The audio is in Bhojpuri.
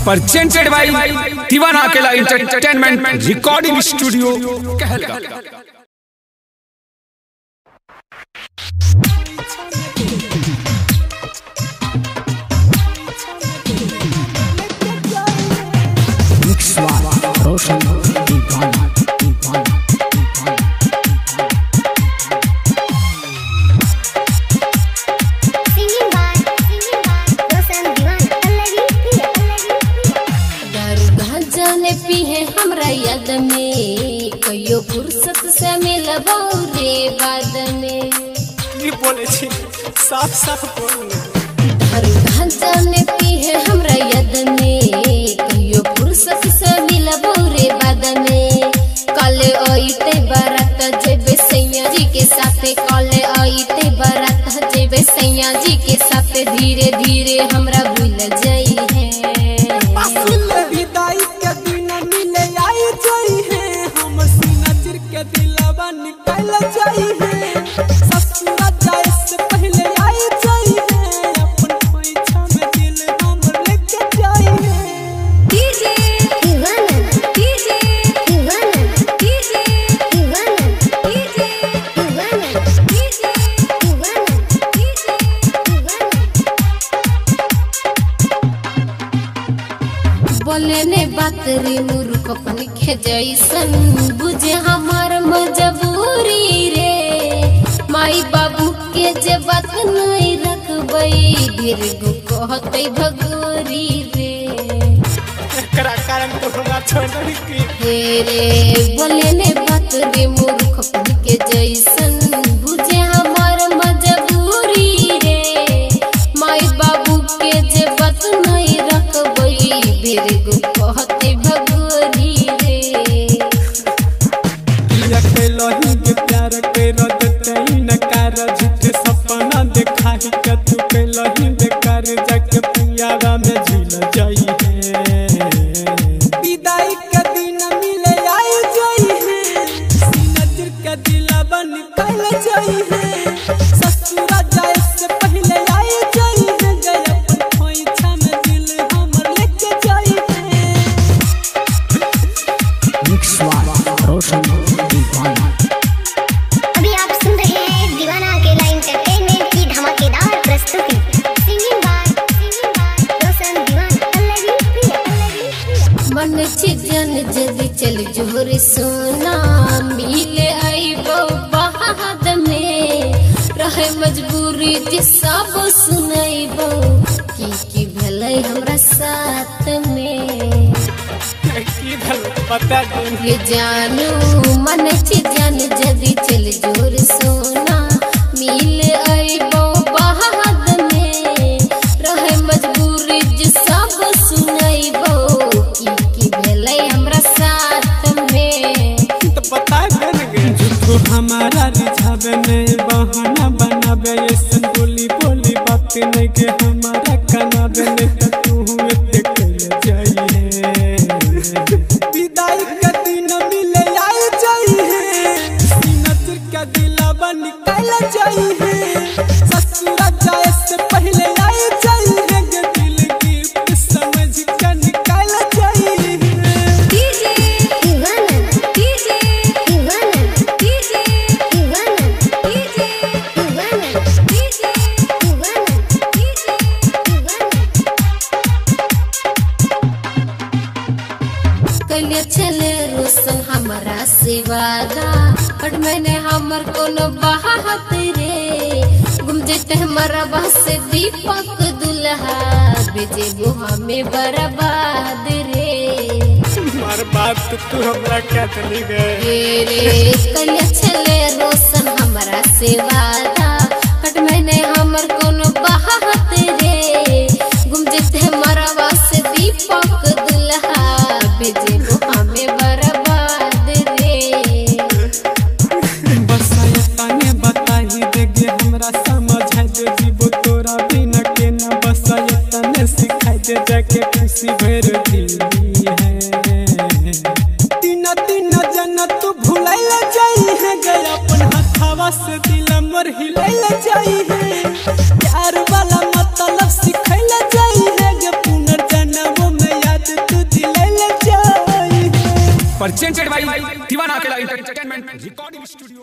presented by Diwana Akela Entertainment Recording Studio Kahalga। रोशन हमरा याद में कहियो फुर्सत से मिलबो रे बाद में ये बोले छी साफ साफ बोल दारू जाने पी है हमरा याद में कहियो फुर्सत से मिलबो रे बाद में कल आईते बारात जेबे सैया जी के साथ कल आईते बारात जेबे सैया जी के साथ धीरे धीरे हमरा भूल जाई है विदाई के दिन मिले आई जाई है हम सीना चिर के दिलवा निकल जाई है ससुरा जाए से पहले आई जाई है अपन पैसा में दिल हमर लेके जाई है डीजे दीवाना डीजे दीवाना डीजे दीवाना डीजे दीवाना डीजे दीवाना डीजे दीवाना बोले ने बात रे मूर्ख अपन के जैसन बुझे हमार मजबूरी रे माई बाबू के जे बात नहीं रखबई धीरे गो कहते भगोरी रे एकरा कारण तो हमरा छोड़ की रे बोले ने बात रे मूर्ख अपन के जैसन बुझे हमार मजबूरी रे माई बाबू के जे बात नहीं रखबई धीरे गो कहते भगोरी रे या कहलही के प्यार कर देतई न कर झूठे सपना देखाही के तू कहलही बेकार जाके पियारा में झूल जाई है विदाई के दिन मिले आई जाई है सीना चिर के दिलवा निकल जाई है ससुरा जाए से पहले आई जाई है गया अपन खोइछा में दिल हमर लेके जाई है रोशन अभी आप सुन रहे हैं दीवाना अकेला एंटरटेनमेंट की धमाकेदार प्रस्तुति सिंगिंग बाय रोशन दीवाना मन चिजन जल्दी चल जोर सोना मिले आईबो बाद में रहे मजबूरी जे सब सुनाईबो की भलाई हमरा साथ में की भल पता दे ये जानू मन चिजन जल्दी चल जोर सोना मिले आईबो बाद में रहे मजबूरी जे सब सुनाईबो की भलाई हमरा साथ में तो पता देंगे झूठो हमारा रिझावे नहीं बहाना बनावे ऐसन बोली बोली बात नहीं के हमारा कनावे नहीं तो तू एते कल जाई है विदाई के दिन मिले आई जाई है सीना चिर के दिलवा निकल जाई है ससुरा जाए से पहले आई जाई है के दिल की समझ के निकल जाई है डीजे दीवाना डीजे दीवाना डीजे दीवाना डीजे दीवाना डीजे दीवाना डीजे कलिया चले रोशन हमारा से वादा बट मैंने हमर कोनो बात रे गुम जेते हमारा बस से दीपक दुल्हा बेजे वो हमें बर्बाद रे हमार बात तू हमरा क्या चली गए रे कलिया चले रोशन हमारा से वादा बट मैंने हमर कोनो बात रे गुम जेते हमारा बस से दीपक दुल्हा बेजे वो हमें बर्बाद रे बसायता ने बताही देगे हमरा समझाई दे जीवो तोरा बिना के ना बसायता ने सिखाई दे जाके खुशी भर दिली है तीन जन तू भुलाइल जाई है गया अपन हथवा से दिल मोर हिलाइल जाई है प्यार वाला मतलब सिखाइल जाई है गे पुनर्जन्म में याद presented by Diwana Akela Entertainment Recording Studio.